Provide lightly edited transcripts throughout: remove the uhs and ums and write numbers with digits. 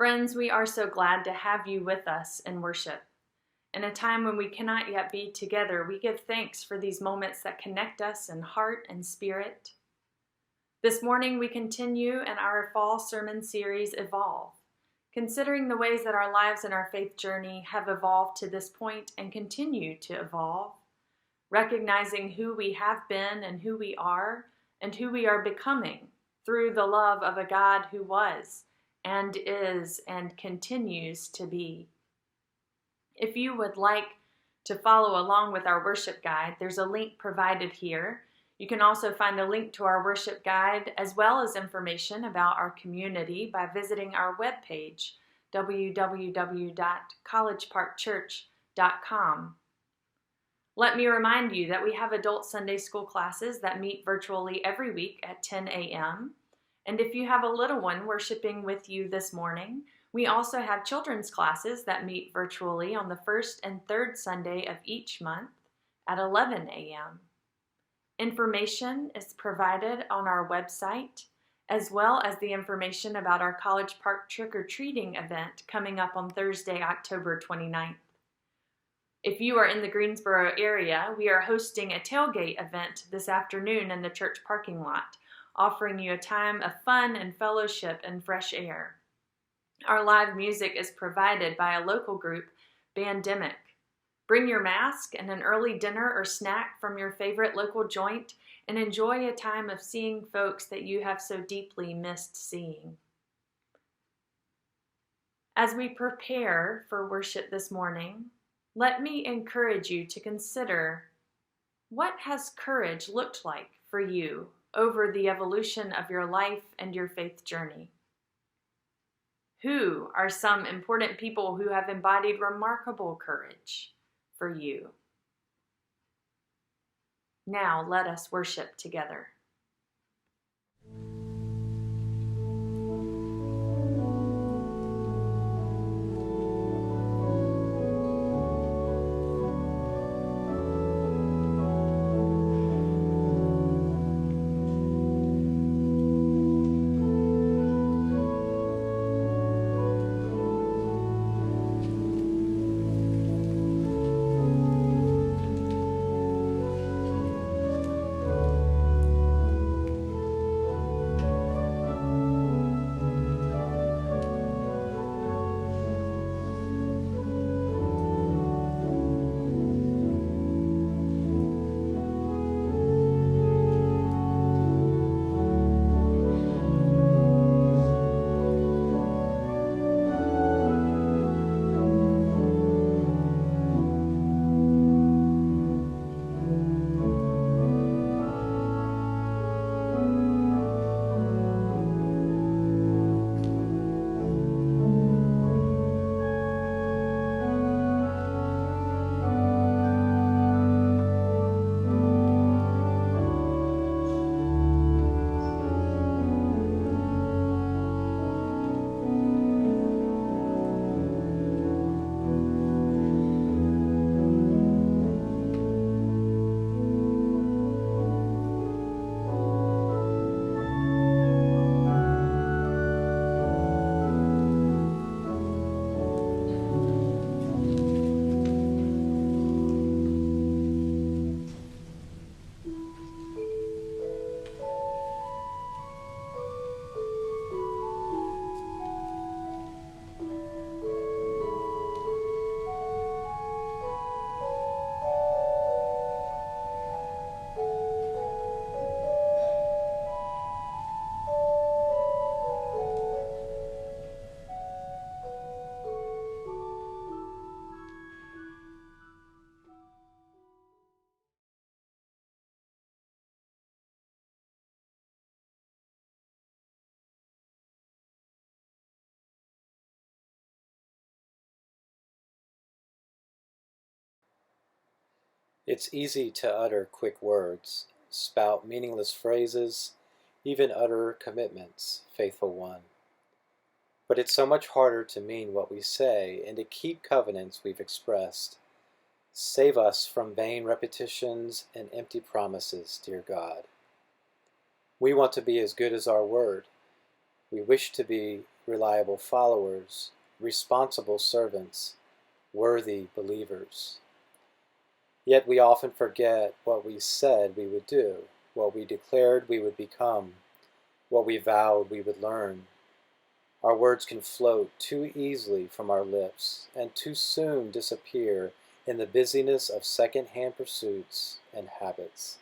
Friends, we are so glad to have you with us in worship. In a time when we cannot yet be together, we give thanks for these moments that connect us in heart and spirit. This morning, we continue in our fall sermon series, Evolve, considering the ways that our lives and our faith journey have evolved to this point and continue to evolve, recognizing who we have been and who we are becoming through the love of a God who was and is and continues to be. If you would like to follow along with our worship guide, there's a link provided here. You can also find a link to our worship guide as well as information about our community by visiting our webpage, www.collegeparkchurch.com. Let me remind you that we have adult Sunday school classes that meet virtually every week at 10 a.m. And if you have a little one worshiping with you this morning, we also have children's classes that meet virtually on the first and third Sunday of each month at 11 a.m. Information is provided on our website, as well as the information about our College Park trick-or-treating event coming up on Thursday, October 29th. If you are in the Greensboro area, we are hosting a tailgate event this afternoon in the church parking lot, offering you a time of fun and fellowship and fresh air. Our live music is provided by a local group, Bandemic. Bring your mask and an early dinner or snack from your favorite local joint and enjoy a time of seeing folks that you have so deeply missed seeing. As we prepare for worship this morning, let me encourage you to consider, what has courage looked like for you over the evolution of your life and your faith journey? Who are some important people who have embodied remarkable courage for you? Now let us worship together. It's easy to utter quick words, spout meaningless phrases, even utter commitments, faithful one. But it's so much harder to mean what we say and to keep covenants we've expressed. Save us from vain repetitions and empty promises, dear God. We want to be as good as our word, We wish to be reliable followers, responsible servants, worthy believers. Yet we often forget what we said we would do, what we declared we would become, what we vowed we would learn. Our words can float too easily from our lips and too soon disappear in the busyness of second-hand pursuits and habits.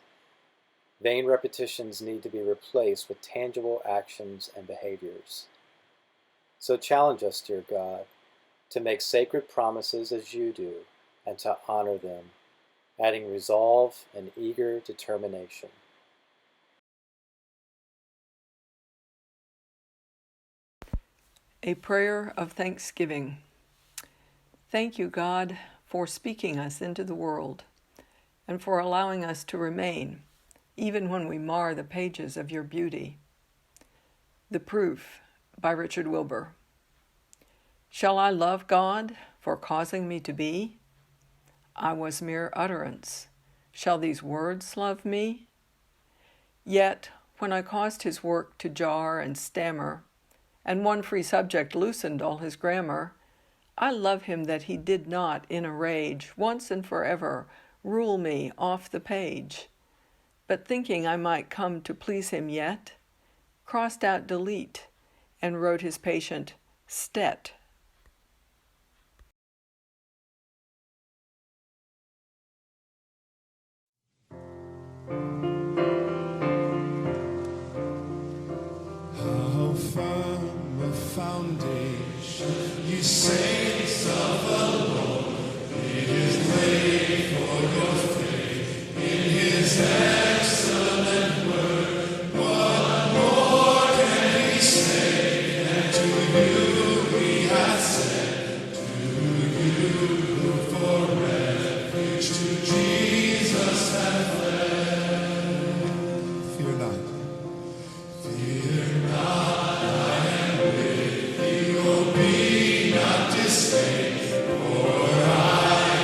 Vain repetitions need to be replaced with tangible actions and behaviors. So challenge us, dear God, to make sacred promises as you do and to honor them, adding resolve and eager determination. A prayer of thanksgiving. Thank you, God, for speaking us into the world and for allowing us to remain, even when we mar the pages of your beauty. The Proof by Richard Wilbur. Shall I love God for causing me to be? I was mere utterance. Shall these words love me? Yet, when I caused his work to jar and stammer, and one free subject loosened all his grammar, I love him that he did not, in a rage, once and forever, rule me off the page, but thinking I might come to please him yet, crossed out delete, and wrote his patient stet. How firm a foundation, you saints of the Lord, it is laid for your faith in his excellent word. What more can we say than to you we have said, to you who for refuge to Jesus have fled? Fear not. Fear not, I am with thee, oh, be not dismayed, for I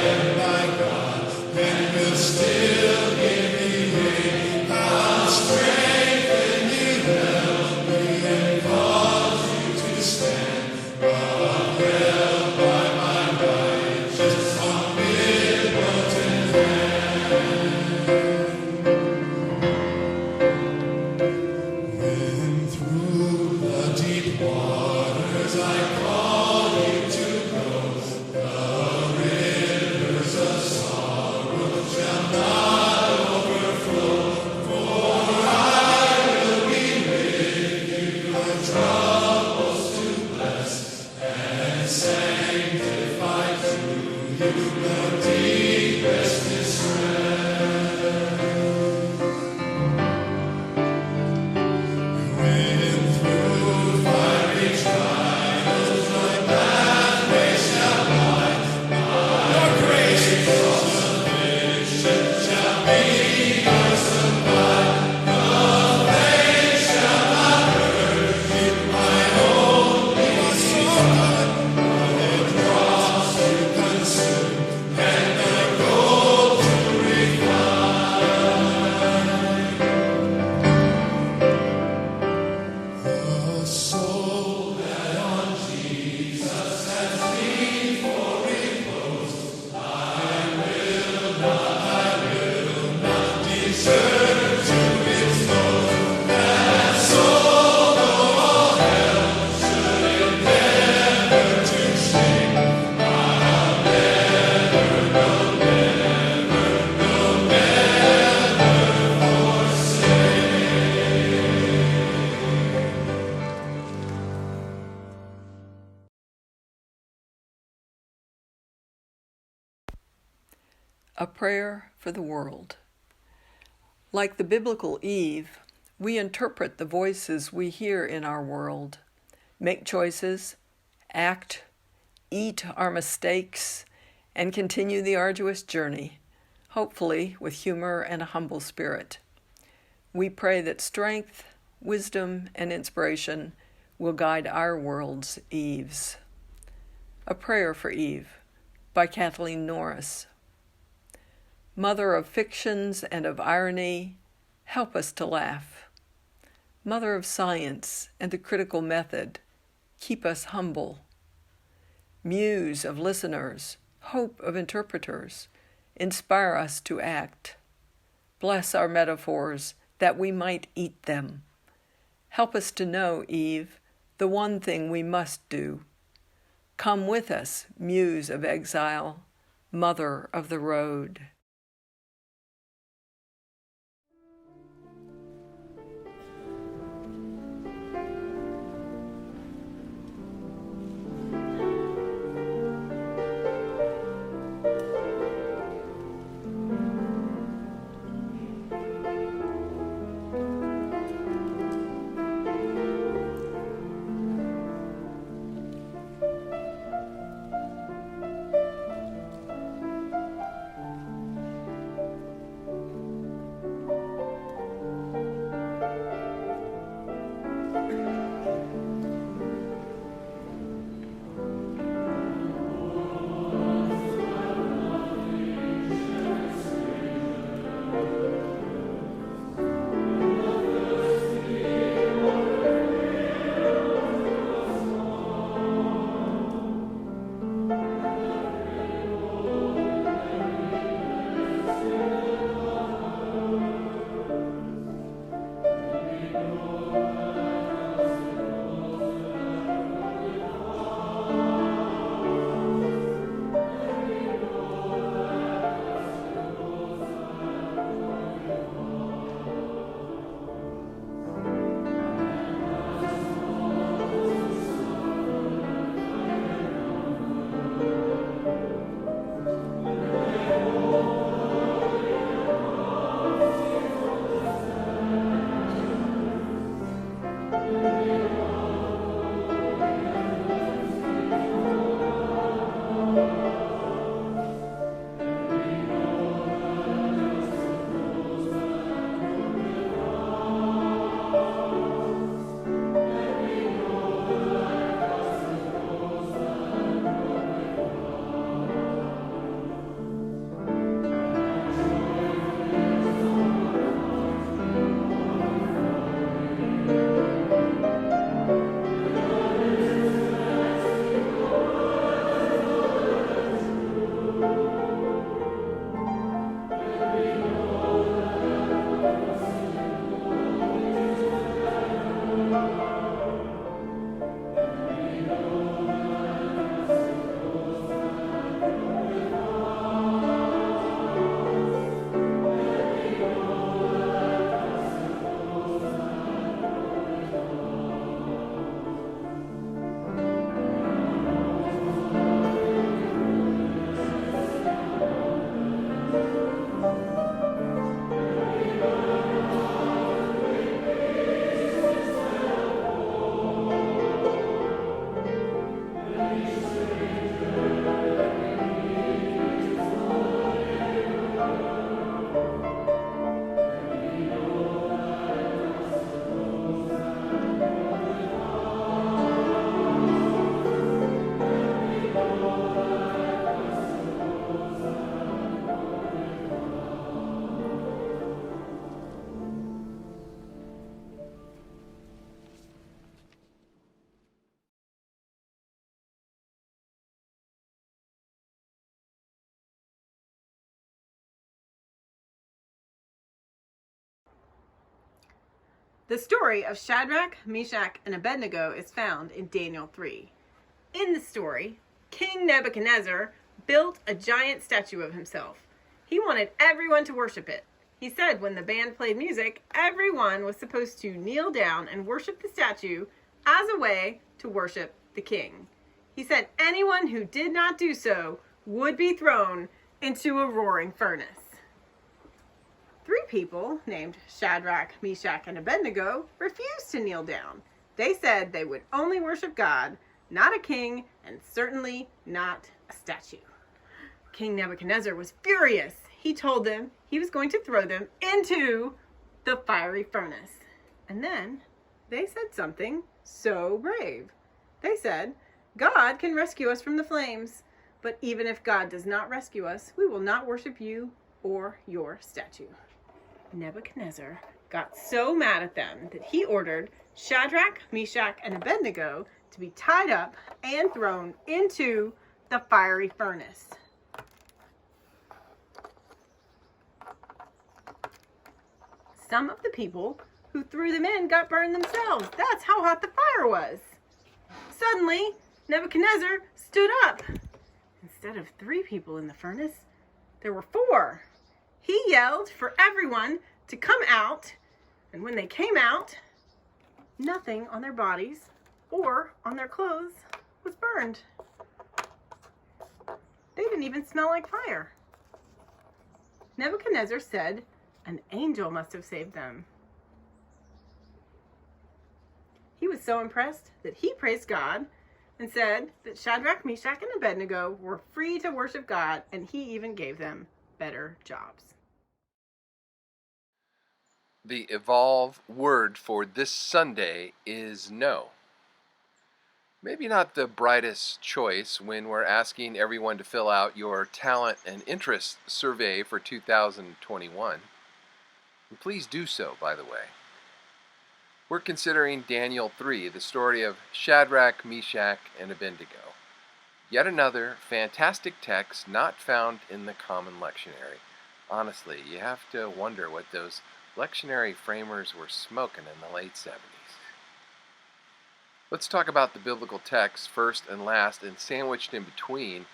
am thy God, and will still give thee aid. I'll strengthen you, help me, and cause you to stand, upheld by my righteous, omnipotent hand. When through the deep waters I call you to go, the rivers of sorrow shall not overflow, for I will be with you, your troubles to bless, and sanctify to you the deepest distress. When through fiery trials my pathway shall lie, your grace and sufficient shall be yours supplied. The pain shall not hurt you, my only son, the dross to consume, and the gold to refine. The soul that on Jesus has leaned for repose, I will not desert to its foes. That soul, though all hell should endeavor to shake, I'll never, no, never, no, never forsake. A prayer for the world. Like the biblical Eve, we interpret the voices we hear in our world, make choices, act, eat our mistakes, and continue the arduous journey, hopefully with humor and a humble spirit. We pray that strength, wisdom, and inspiration will guide our world's Eves. A Prayer for Eve by Kathleen Norris. Mother of fictions and of irony, help us to laugh. Mother of science and the critical method, keep us humble. Muse of listeners, hope of interpreters, inspire us to act. Bless our metaphors that we might eat them. Help us to know, Eve, the one thing we must do. Come with us, Muse of exile, Mother of the road. The story of Shadrach, Meshach, and Abednego is found in Daniel 3. In the story, King Nebuchadnezzar built a giant statue of himself. He wanted everyone to worship it. He said when the band played music, everyone was supposed to kneel down and worship the statue as a way to worship the king. He said anyone who did not do so would be thrown into a roaring furnace. 3 people named Shadrach, Meshach, and Abednego refused to kneel down. They said they would only worship God, not a king, and certainly not a statue. King Nebuchadnezzar was furious. He told them he was going to throw them into the fiery furnace. And then they said something so brave. They said, God can rescue us from the flames, but even if God does not rescue us, we will not worship you or your statue. Nebuchadnezzar got so mad at them that he ordered Shadrach, Meshach, and Abednego to be tied up and thrown into the fiery furnace. Some of the people who threw them in got burned themselves. That's how hot the fire was. Suddenly, Nebuchadnezzar stood up. Instead of 3 people in the furnace, there were 4. He yelled for everyone to come out, and when they came out, nothing on their bodies or on their clothes was burned. They didn't even smell like fire. Nebuchadnezzar said an angel must have saved them. He was so impressed that he praised God and said that Shadrach, Meshach, and Abednego were free to worship God, and he even gave them better jobs. The Evolve word for this Sunday is no. Maybe not the brightest choice when we're asking everyone to fill out your talent and interest survey for 2021. And please do so, by the way. We're considering Daniel 3, the story of Shadrach, Meshach, and Abednego. Yet another fantastic text not found in the Common Lectionary. Honestly, you have to wonder what those lectionary framers were smoking in the late 70s. Let's talk about the biblical text first and last, and sandwiched in between,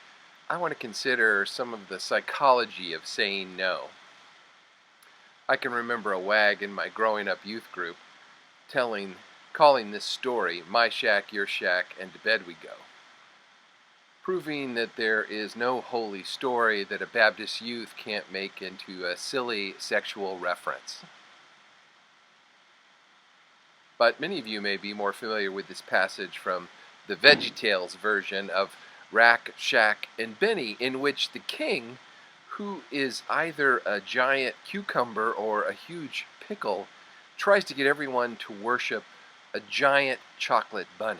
I want to consider some of the psychology of saying no. I can remember a wag in my growing up youth group calling this story, My Shack, Your Shack, and to Bed We Go, proving that there is no holy story that a Baptist youth can't make into a silly sexual reference. But many of you may be more familiar with this passage from the VeggieTales version of Rack, Shack, and Benny, in which the king, who is either a giant cucumber or a huge pickle, tries to get everyone to worship a giant chocolate bunny.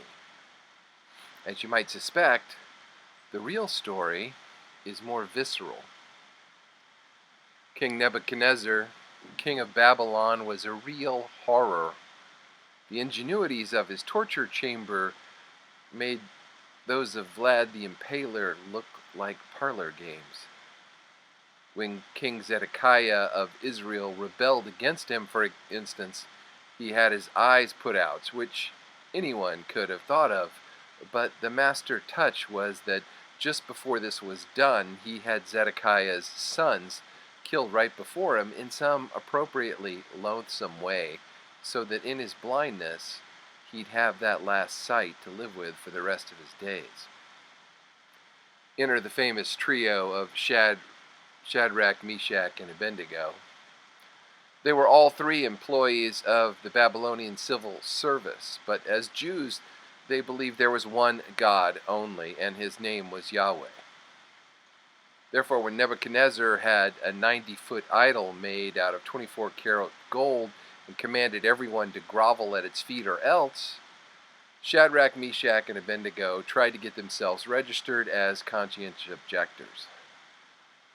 As you might suspect, the real story is more visceral. King Nebuchadnezzar, king of Babylon, was a real horror. The ingenuities of his torture chamber made those of Vlad the Impaler look like parlor games. When King Zedekiah of Israel rebelled against him, for instance, he had his eyes put out, which anyone could have thought of, but the master touch was that just before this was done, he had Zedekiah's sons killed right before him in some appropriately loathsome way, so that in his blindness he'd have that last sight to live with for the rest of his days. Enter the famous trio of Shadrach, Meshach, and Abednego. They were all 3 employees of the Babylonian civil service, but as Jews, they believed there was one God only, and his name was Yahweh. Therefore, when Nebuchadnezzar had a 90-foot idol made out of 24-karat gold and commanded everyone to grovel at its feet or else, Shadrach, Meshach, and Abednego tried to get themselves registered as conscientious objectors.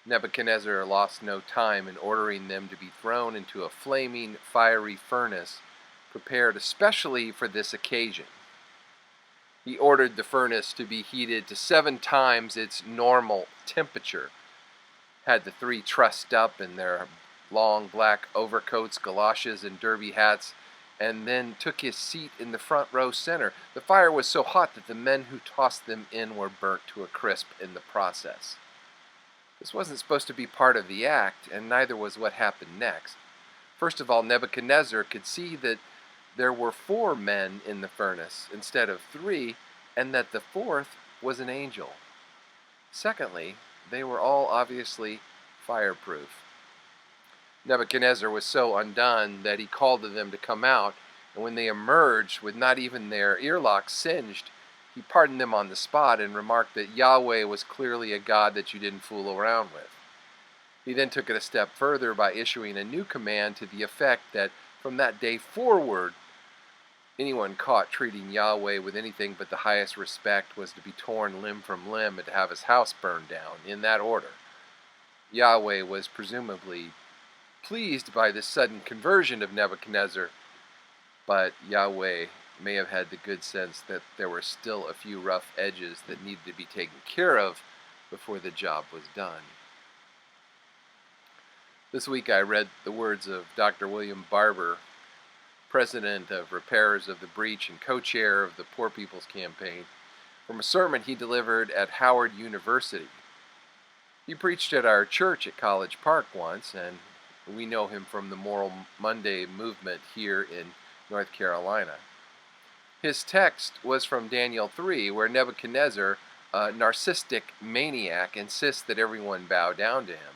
Nebuchadnezzar lost no time in ordering them to be thrown into a flaming, fiery furnace prepared especially for this occasion. He ordered the furnace to be heated to 7 times its normal temperature, had the 3 trussed up in their long black overcoats, galoshes, and derby hats, and then took his seat in the front row center. The fire was so hot that the men who tossed them in were burnt to a crisp in the process. This wasn't supposed to be part of the act, and neither was what happened next. First of all, Nebuchadnezzar could see that there were 4 men in the furnace instead of 3, and that the 4th was an angel. Secondly, they were all obviously fireproof. Nebuchadnezzar was so undone that he called to them to come out, and when they emerged with not even their earlocks singed, he pardoned them on the spot and remarked that Yahweh was clearly a God that you didn't fool around with. He then took it a step further by issuing a new command to the effect that from that day forward, anyone caught treating Yahweh with anything but the highest respect was to be torn limb from limb and to have his house burned down, in that order. Yahweh was presumably pleased by the sudden conversion of Nebuchadnezzar, but Yahweh may have had the good sense that there were still a few rough edges that needed to be taken care of before the job was done. This week I read the words of Dr. William Barber, president of Repairers of the Breach and co-chair of the Poor People's Campaign, from a sermon he delivered at Howard University. He preached at our church at College Park once, and we know him from the Moral Monday movement here in North Carolina. His text was from Daniel 3, where Nebuchadnezzar, a narcissistic maniac, insists that everyone bow down to him.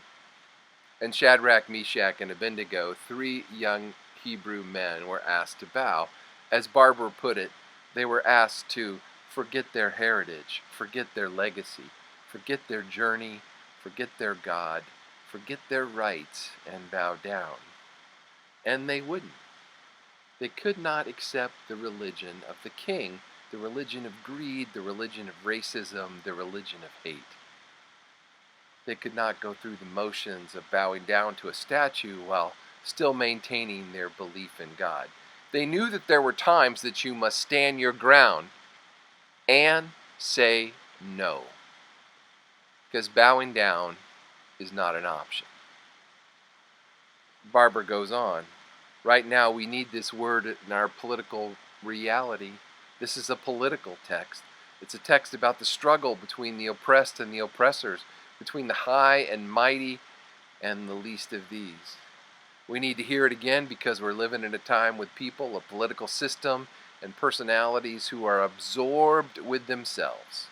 And Shadrach, Meshach, and Abednego, 3 young Hebrew men, were asked to bow. As Barber put it, they were asked to forget their heritage, forget their legacy, forget their journey, forget their God, forget their rights, and bow down. And they wouldn't. They could not accept the religion of the king, the religion of greed, the religion of racism, the religion of hate. They could not go through the motions of bowing down to a statue while still maintaining their belief in God. They knew that there were times that you must stand your ground and say no, because bowing down is not an option. Barber goes on. Right now we need this word in our political reality. This is a political text. It's a text about the struggle between the oppressed and the oppressors, between the high and mighty and the least of these. We need to hear it again because we're living in a time with people, a political system, and personalities who are absorbed with themselves.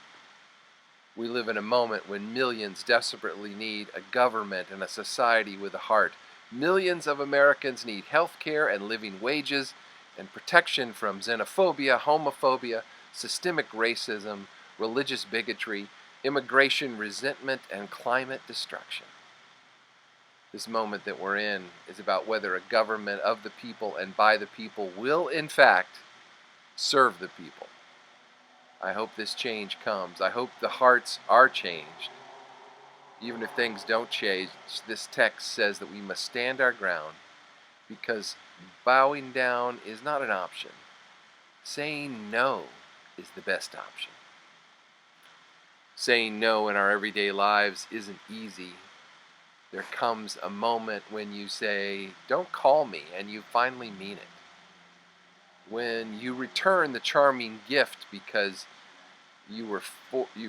We live in a moment when millions desperately need a government and a society with a heart. Millions of Americans need health care and living wages and protection from xenophobia, homophobia, systemic racism, religious bigotry, immigration resentment, and climate destruction. This moment that we're in is about whether a government of the people and by the people will, in fact, serve the people. I hope this change comes. I hope the hearts are changed. Even if things don't change, this text says that we must stand our ground because bowing down is not an option. Saying no is the best option. Saying no in our everyday lives isn't easy. There comes a moment when you say, "Don't call me," and you finally mean it. When you return the charming gift because you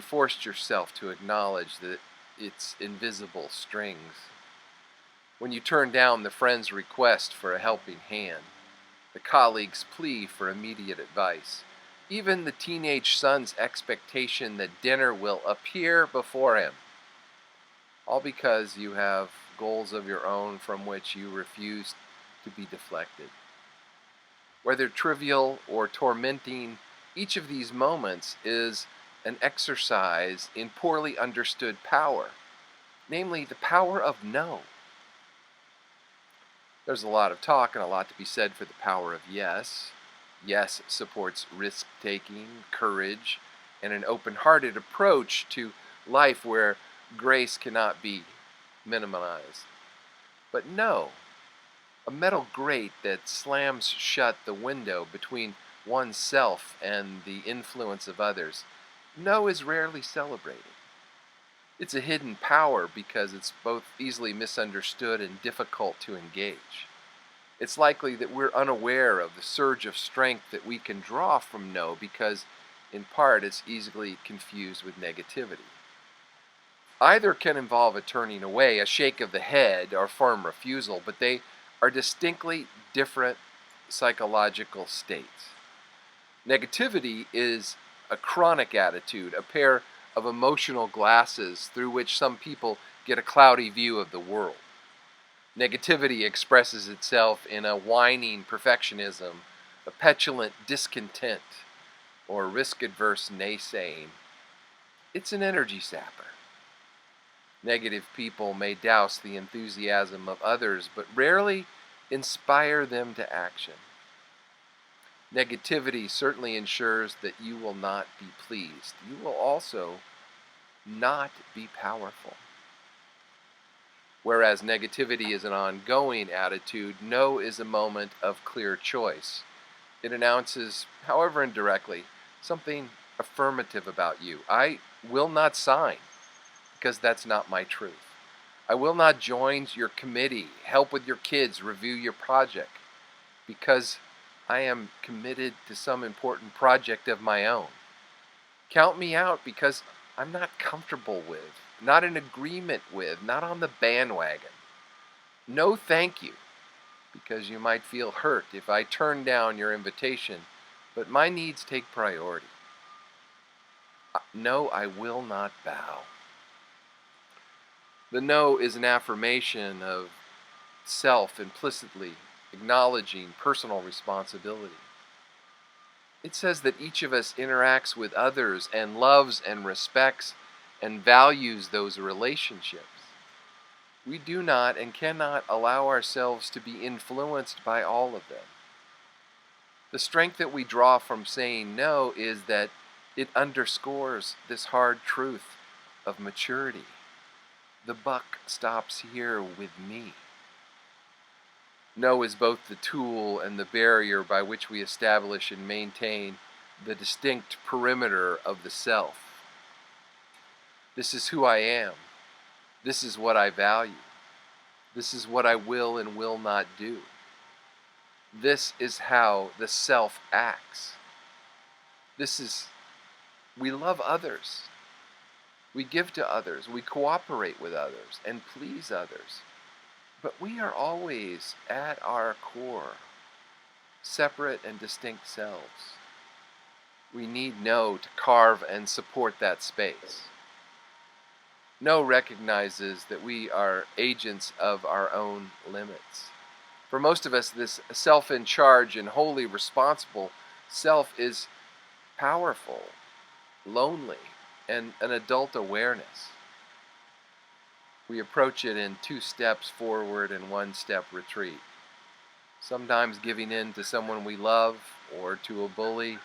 forced yourself to acknowledge that its invisible strings. When you turn down the friend's request for a helping hand, the colleague's plea for immediate advice, even the teenage son's expectation that dinner will appear before him, all because you have goals of your own from which you refuse to be deflected. Whether trivial or tormenting, each of these moments is an exercise in poorly understood power, namely the power of no. There's a lot of talk and a lot to be said for the power of yes. Yes supports risk-taking, courage, and an open-hearted approach to life where grace cannot be minimized. But no, a metal grate that slams shut the window between oneself and the influence of others, no is rarely celebrated. It's a hidden power because it's both easily misunderstood and difficult to engage. It's likely that we're unaware of the surge of strength that we can draw from no because, in part, it's easily confused with negativity. Either can involve a turning away, a shake of the head, or firm refusal, but they are distinctly different psychological states. Negativity is a chronic attitude, a pair of emotional glasses through which some people get a cloudy view of the world. Negativity expresses itself in a whining perfectionism, a petulant discontent, or risk-adverse naysaying. It's an energy sapper. Negative people may douse the enthusiasm of others, but rarely inspire them to action. Negativity certainly ensures that you will not be pleased. You will also not be powerful. Whereas negativity is an ongoing attitude, no is a moment of clear choice. It announces, however indirectly, something affirmative about you. I will not sign because that's not my truth. I will not join your committee, help with your kids, review your project, because I am committed to some important project of my own. Count me out because I'm not comfortable with, not in agreement with, not on the bandwagon. No thank you, because you might feel hurt if I turn down your invitation, but my needs take priority. No, I will not bow. The no is an affirmation of self implicitly acknowledging personal responsibility. It says that each of us interacts with others and loves and respects and values those relationships. We do not and cannot allow ourselves to be influenced by all of them. The strength that we draw from saying no is that it underscores this hard truth of maturity. The buck stops here with me. No is both the tool and the barrier by which we establish and maintain the distinct perimeter of the self. This is who I am. This is what I value. This is what I will and will not do. This is how the self acts. We love others. We give to others. We cooperate with others and please others. But we are always, at our core, separate and distinct selves. We need no to carve and support that space. No recognizes that we are agents of our own limits. For most of us, this self-in-charge and wholly responsible self is powerful, lonely, and an adult awareness. We approach it in 2 steps forward and 1 step retreat. Sometimes giving in to someone we love or to a bully,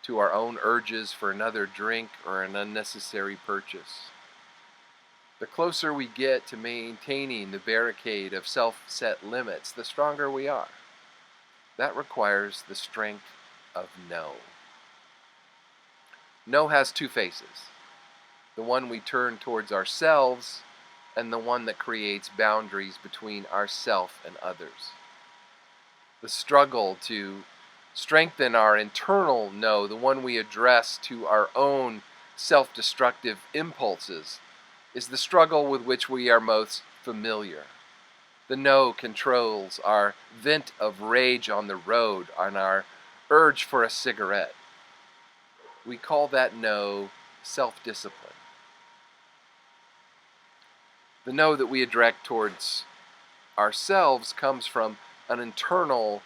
to our own urges for another drink or an unnecessary purchase. The closer we get to maintaining the barricade of self-set limits, the stronger we are. That requires the strength of no. No has 2 faces. The one we turn towards ourselves and the one that creates boundaries between ourself and others. The struggle to strengthen our internal no, the one we address to our own self-destructive impulses, is the struggle with which we are most familiar. The no controls our vent of rage on the road and our urge for a cigarette. We call that no self-discipline. The no that we direct towards ourselves comes from an internal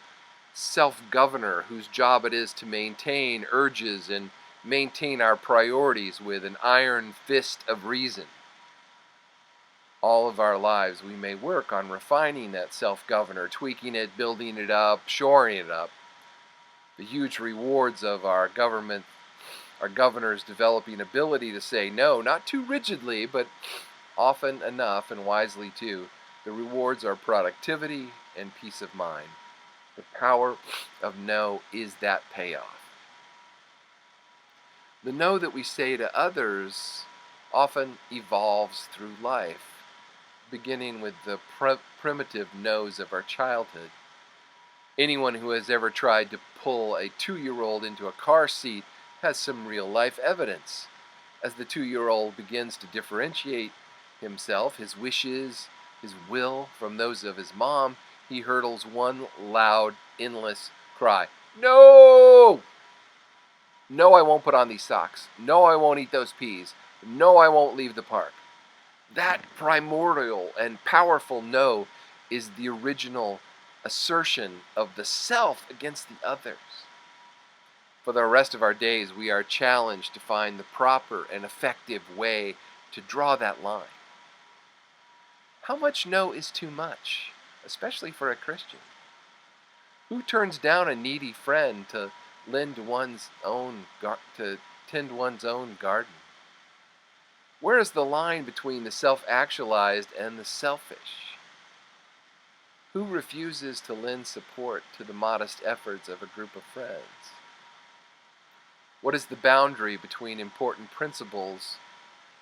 self-governor whose job it is to maintain urges and maintain our priorities with an iron fist of reason. All of our lives we may work on refining that self-governor, tweaking it, building it up, shoring it up. The huge rewards of our governor's developing ability to say no, not too rigidly, but often enough and wisely too. The rewards are productivity and peace of mind. The power of no is that payoff. The no that we say to others often evolves through life, beginning with the primitive no's of our childhood. Anyone who has ever tried to pull a 2-year-old into a car seat has some real-life evidence. As the 2-year-old begins to differentiate himself, his wishes, his will from those of his mom, he hurtles one loud, endless cry. No! No, I won't put on these socks. No, I won't eat those peas. No, I won't leave the park. That primordial and powerful no is the original assertion of the self against the others. For the rest of our days, we are challenged to find the proper and effective way to draw that line. How much no is too much, especially for a Christian? Who turns down a needy friend to tend one's own garden? Where is the line between the self-actualized and the selfish? Who refuses to lend support to the modest efforts of a group of friends? What is the boundary between important principles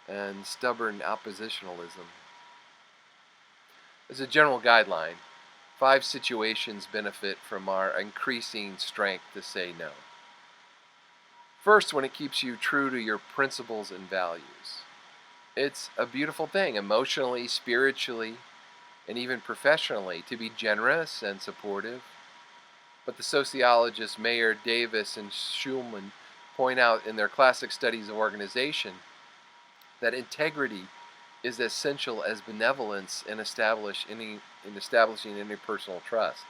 and stubborn oppositionalism? As a general guideline, 5 situations benefit from our increasing strength to say no. First, when it keeps you true to your principles and values. It's a beautiful thing, emotionally, spiritually, and even professionally, to be generous and supportive. But the sociologists Mayer, Davis, and Schulman point out in their classic studies of organization that integrity is essential as benevolence in establishing any personal trust.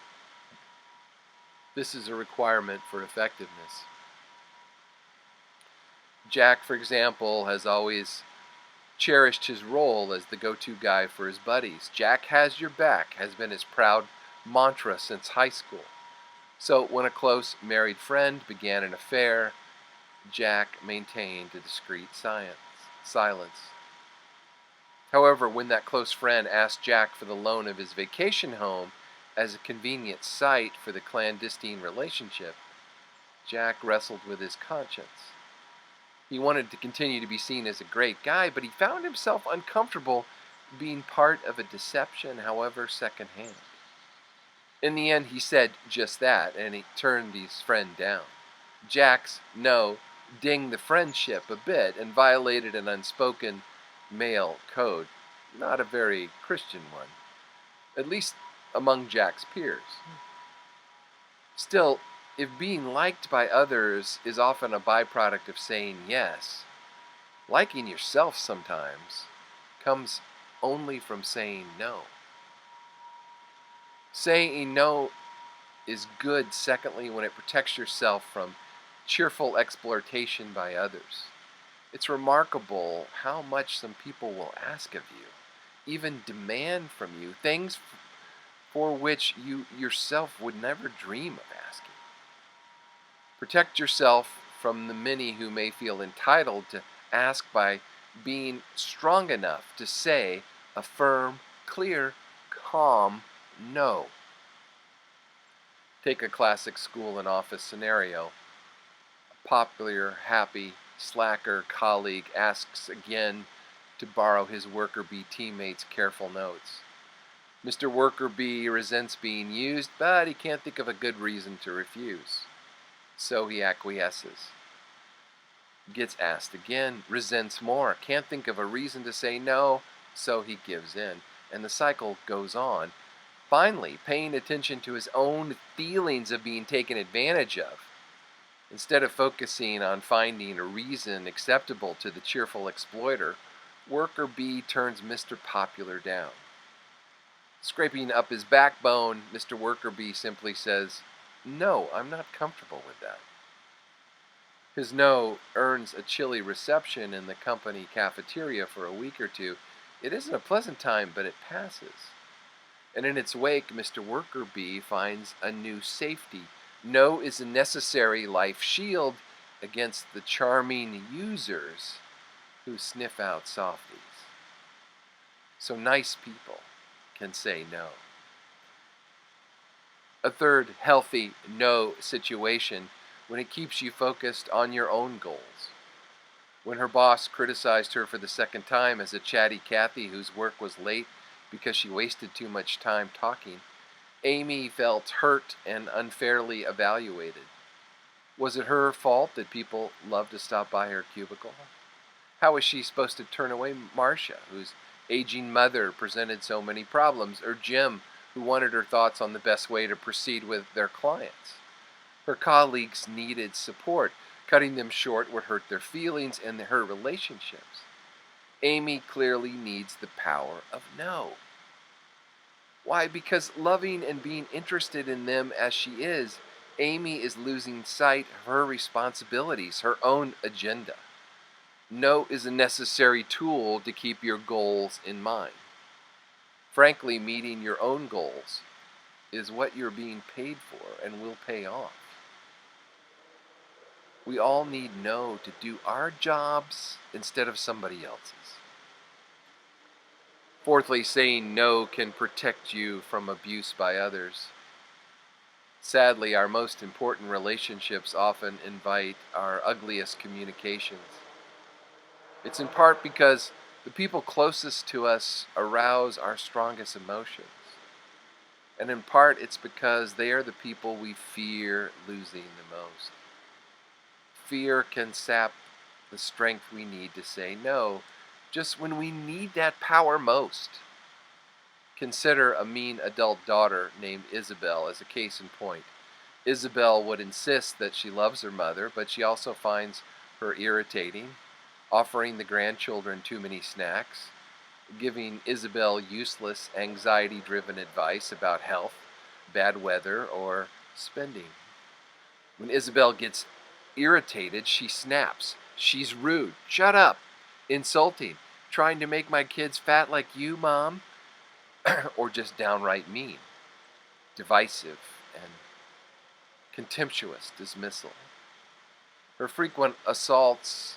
This is a requirement for effectiveness. Jack, for example, has always cherished his role as the go-to guy for his buddies. Jack has your back has been his proud mantra since high school. So when a close married friend began an affair, Jack maintained a discreet silence. However, when that close friend asked Jack for the loan of his vacation home as a convenient site for the clandestine relationship, Jack wrestled with his conscience. He wanted to continue to be seen as a great guy, but he found himself uncomfortable being part of a deception, however secondhand. In the end, he said just that, and he turned his friend down. Jack's no dinged the friendship a bit and violated an unspoken male code, not a very Christian one, at least among Jack's peers. Still, if being liked by others is often a byproduct of saying yes, liking yourself sometimes comes only from saying no. Saying no is good, secondly, when it protects yourself from cheerful exploitation by others. It's remarkable how much some people will ask of you, even demand from you, things for which you yourself would never dream of asking. Protect yourself from the many who may feel entitled to ask by being strong enough to say a firm, clear, calm no. Take a classic school and office scenario. A popular, happy, slacker colleague asks again to borrow his worker bee teammate's careful notes. Mr. Worker Bee resents being used, but he can't think of a good reason to refuse. So he acquiesces. Gets asked again, resents more, can't think of a reason to say no, so he gives in. And the cycle goes on. Finally, paying attention to his own feelings of being taken advantage of, instead of focusing on finding a reason acceptable to the cheerful exploiter, Worker Bee turns Mr. Popular down. Scraping up his backbone, Mr. Worker Bee simply says, "No, I'm not comfortable with that." His no earns a chilly reception in the company cafeteria for a week or two. It isn't a pleasant time, but it passes. And in its wake, Mr. Worker Bee finds a new safety. No is a necessary life shield against the charming users who sniff out softies. So nice people can say no. A third healthy no situation when it keeps you focused on your own goals. When her boss criticized her for the second time as a chatty Cathy whose work was late because she wasted too much time talking, Amy felt hurt and unfairly evaluated. Was it her fault that people loved to stop by her cubicle? How was she supposed to turn away Marcia, whose aging mother presented so many problems, or Jim, who wanted her thoughts on the best way to proceed with their clients? Her colleagues needed support. Cutting them short would hurt their feelings and her relationships. Amy clearly needs the power of no. Why? Because loving and being interested in them as she is, Amy is losing sight of her responsibilities, her own agenda. No is a necessary tool to keep your goals in mind. Frankly, meeting your own goals is what you're being paid for and will pay off. We all need no to do our jobs instead of somebody else's. Fourthly, saying no can protect you from abuse by others. Sadly, our most important relationships often invite our ugliest communications. It's in part because the people closest to us arouse our strongest emotions. And in part, it's because they are the people we fear losing the most. Fear can sap the strength we need to say no, just when we need that power most. Consider a mean adult daughter named Isabel as a case in point. Isabel would insist that she loves her mother, but she also finds her irritating, offering the grandchildren too many snacks, giving Isabel useless, anxiety-driven advice about health, bad weather, or spending. When Isabel gets irritated, she snaps. She's rude. Shut up. Insulting. Trying to make my kids fat like you, Mom? Or just downright mean. Divisive and contemptuous dismissal. Her frequent assaults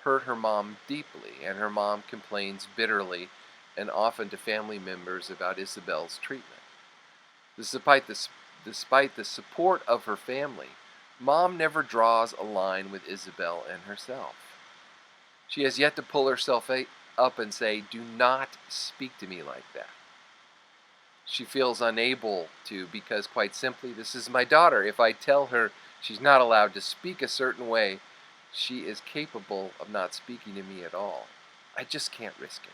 hurt her mom deeply, and her mom complains bitterly and often to family members about Isabel's treatment. Despite the support of her family, Mom never draws a line with Isabel and herself. She has yet to pull herself up and say, "Do not speak to me like that." She feels unable to because, quite simply, this is my daughter. If I tell her she's not allowed to speak a certain way, she is capable of not speaking to me at all. I just can't risk it.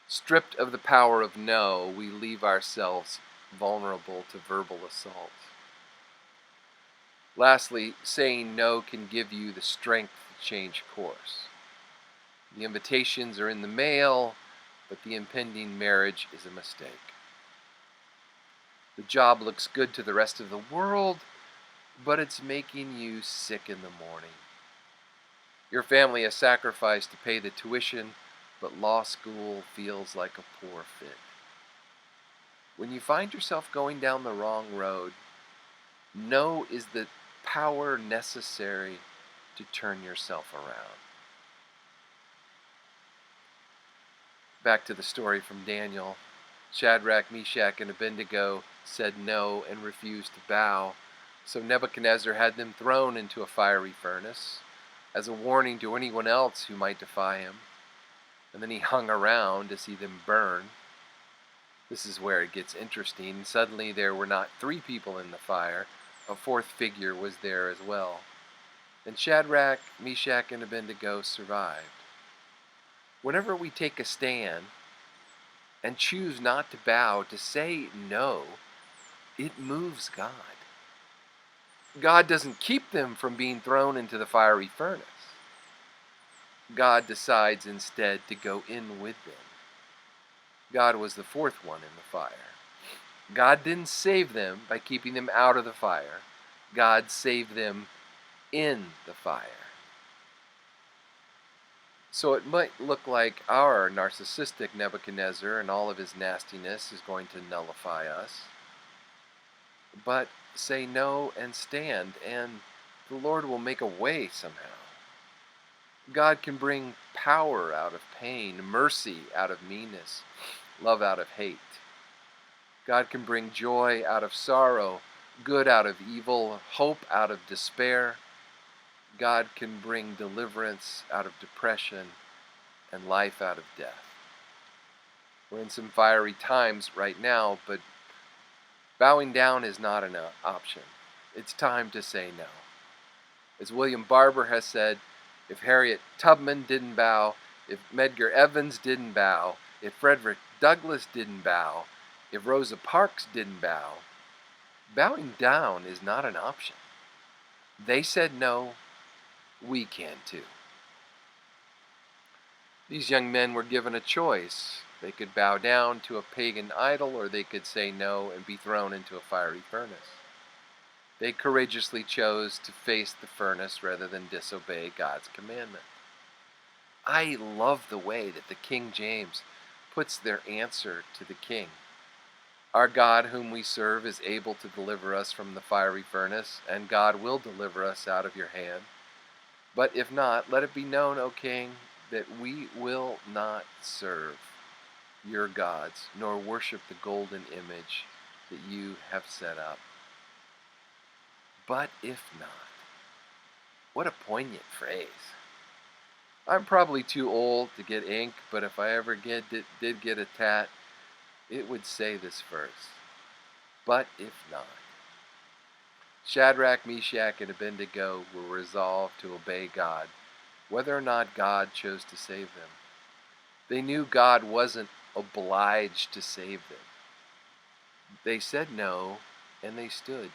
Stripped of the power of no, we leave ourselves vulnerable to verbal assault. Lastly, saying no can give you the strength to change course. The invitations are in the mail, but the impending marriage is a mistake. The job looks good to the rest of the world, but it's making you sick in the morning. Your family has sacrificed to pay the tuition, but law school feels like a poor fit. When you find yourself going down the wrong road, no is the power necessary to turn yourself around. Back to the story from Daniel. Shadrach, Meshach, and Abednego said no and refused to bow, so Nebuchadnezzar had them thrown into a fiery furnace as a warning to anyone else who might defy him. And then he hung around to see them burn. This is where it gets interesting. Suddenly there were not 3 people in the fire. A 4th figure was there as well. And Shadrach, Meshach, and Abednego survived. Whenever we take a stand and choose not to bow, to say no, it moves God. God doesn't keep them from being thrown into the fiery furnace. God decides instead to go in with them. God was the 4th one in the fire. God didn't save them by keeping them out of the fire. God saved them in the fire. So it might look like our narcissistic Nebuchadnezzar and all of his nastiness is going to nullify us. But say no and stand, and the Lord will make a way somehow. God can bring power out of pain, mercy out of meanness, love out of hate. God can bring joy out of sorrow, good out of evil, hope out of despair. God can bring deliverance out of depression and life out of death. We're in some fiery times right now, but bowing down is not an option. It's time to say no. As William Barber has said, if Harriet Tubman didn't bow, if Medgar Evers didn't bow, if Frederick Douglass didn't bow, if Rosa Parks didn't bow, bowing down is not an option. They said no, we can too. These young men were given a choice. They could bow down to a pagan idol, or they could say no and be thrown into a fiery furnace. They courageously chose to face the furnace rather than disobey God's commandment. I love the way that the King James puts their answer to the king. Our God whom we serve is able to deliver us from the fiery furnace, and God will deliver us out of your hand. But if not, let it be known, O king, that we will not serve your gods, nor worship the golden image that you have set up. But if not, what a poignant phrase. I'm probably too old to get ink, but if I ever did get a tat, it would say this verse. But if not. Shadrach, Meshach, and Abednego were resolved to obey God, whether or not God chose to save them. They knew God wasn't obliged to save them. They said no, and they stood.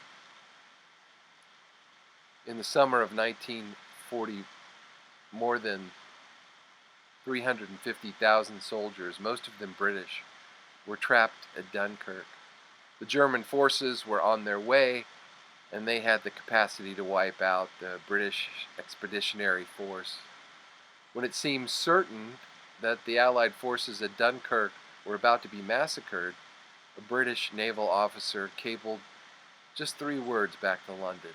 In the summer of 1940, more than 350,000 soldiers, most of them British, were trapped at Dunkirk. The German forces were on their way, and they had the capacity to wipe out the British Expeditionary Force. When it seemed certain that the Allied forces at Dunkirk were about to be massacred, a British naval officer cabled just 3 words back to London.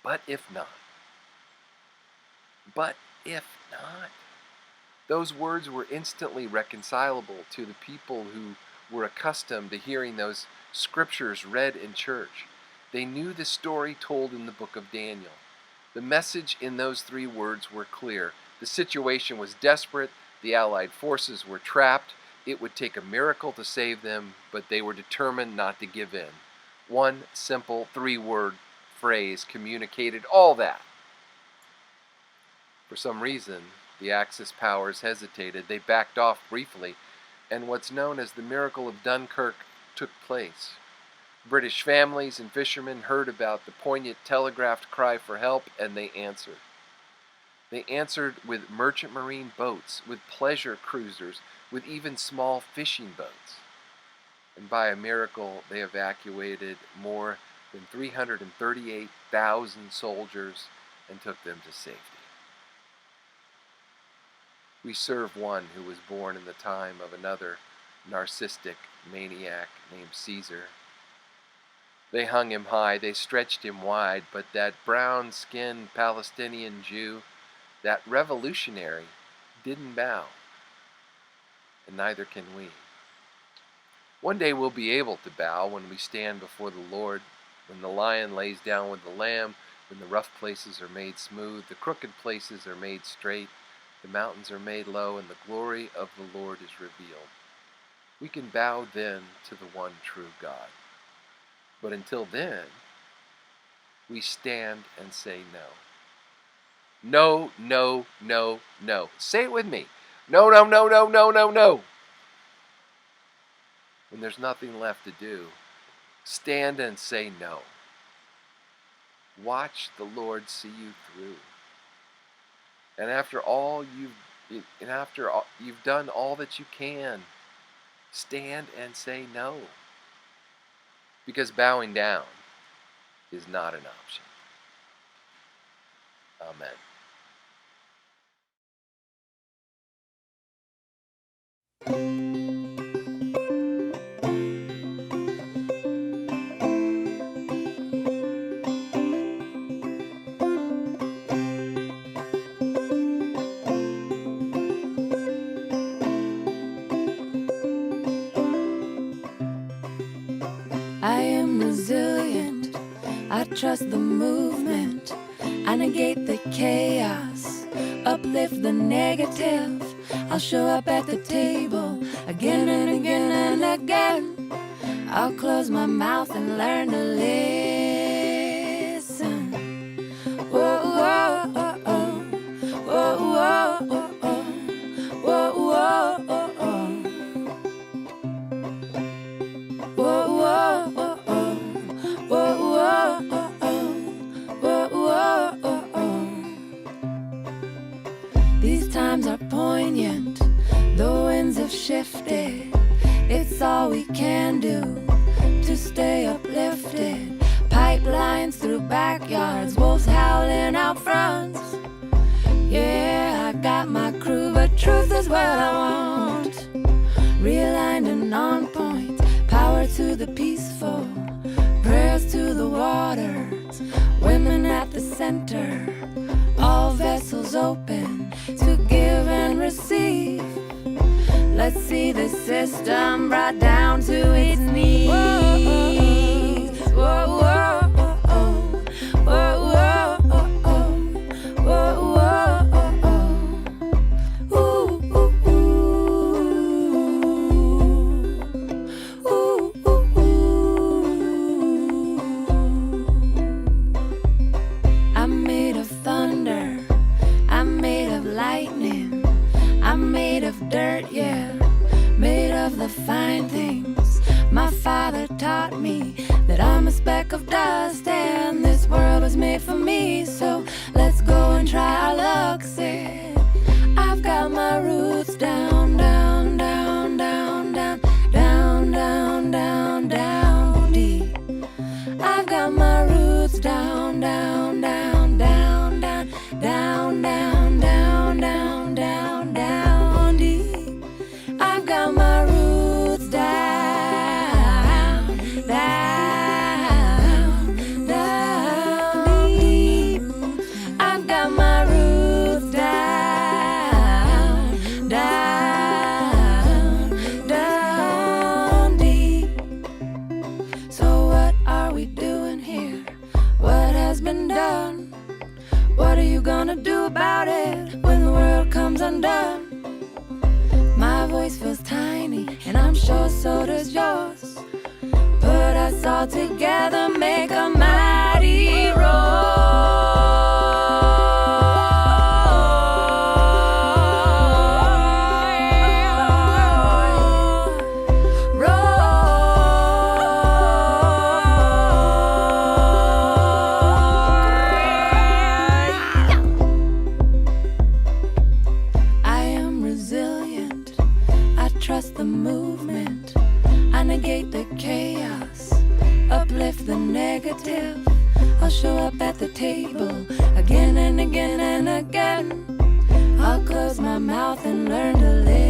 But if not. But if not. Those words were instantly reconcilable to the people who were accustomed to hearing those scriptures read in church. They knew the story told in the book of Daniel. The message in those 3 words were clear. The situation was desperate. The Allied forces were trapped. It would take a miracle to save them, but they were determined not to give in. One simple 3-word phrase communicated all that. For some reason, the Axis powers hesitated. They backed off briefly, and what's known as the miracle of Dunkirk took place. British families and fishermen heard about the poignant telegraphed cry for help, and they answered. They answered with merchant marine boats, with pleasure cruisers, with even small fishing boats. And by a miracle, they evacuated more than 338,000 soldiers and took them to safety. We serve one who was born in the time of another narcissistic maniac named Caesar. They hung him high, they stretched him wide, but that brown-skinned Palestinian Jew, that revolutionary, didn't bow. And neither can we. One day we'll be able to bow when we stand before the Lord, when the lion lays down with the lamb, when the rough places are made smooth, the crooked places are made straight, the mountains are made low, and the glory of the Lord is revealed. We can bow then to the one true God. But until then, we stand and say no. No, no, no, no. Say it with me. No, no, no, no, no, no, no. When there's nothing left to do, stand and say no. Watch the Lord see you through. And after you've done all that you can, stand and say no. Because bowing down is not an option. Amen. I am resilient, I trust the movement, I negate the chaos, uplift the negative. I'll show up at the table again and again and again. I'll close my mouth and learn to listen. Whoa, whoa, oh, oh. Whoa, whoa, oh, oh. Whoa, whoa, oh, oh. Whoa, whoa, oh, oh. Whoa, whoa, oh, oh. Whoa, whoa, oh, oh. These times are poignant, the winds have shifted. It's all we can do to stay uplifted. Pipelines through backyards, wolves howling out fronts. Yeah, I got my crew, but truth is what I want. Realigned and on point, power to the peaceful, prayers to the waters, women at the center, all vessels open to give and receive. Let's Let's see the system brought down to its knees. Whoa, whoa, whoa, whoa, whoa, whoa, whoa, ooh, ooh, ooh, ooh, ooh. I'm made of thunder, I'm made of lightning, I'm made of dirt, yeah, made of the fine things. My father taught me that I'm a speck of dust and this world was made for me. So let's go and try our luck, said. I've got my roots down, down, down, down, down, down, down, down, down deep. I've got my roots down, down, down, down, down, down, down, down, down, down, down deep. I've got my roots down, down, down deep. I've got my roots down, down, down deep. So what are we doing here? What has been done? What are you gonna do about it when the world comes undone? My voice feels tiny, and I'm sure so does yours. Put us all together, make a mighty I am resilient, I trust the movement, I negate the chaos, uplift the negative. I'll show up at the table again and again and again. I'll close my mouth and learn to listen.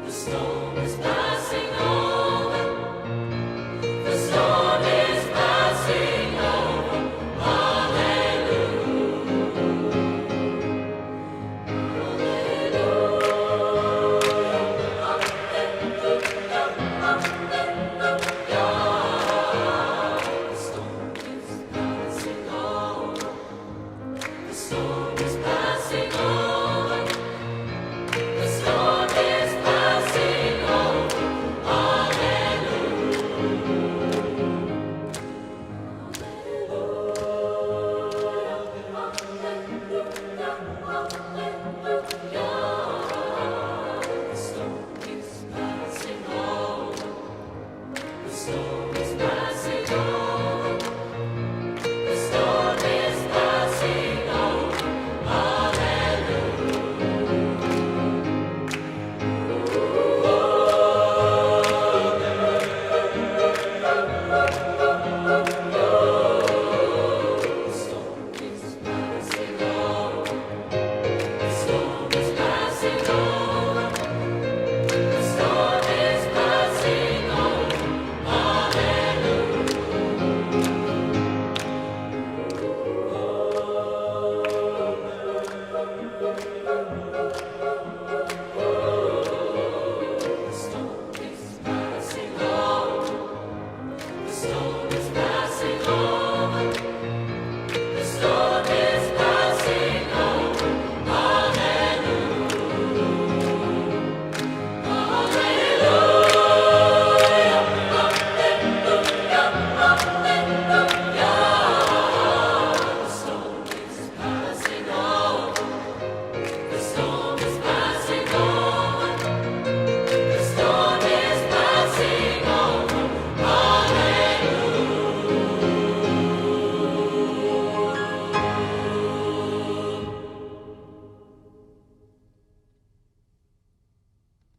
Storm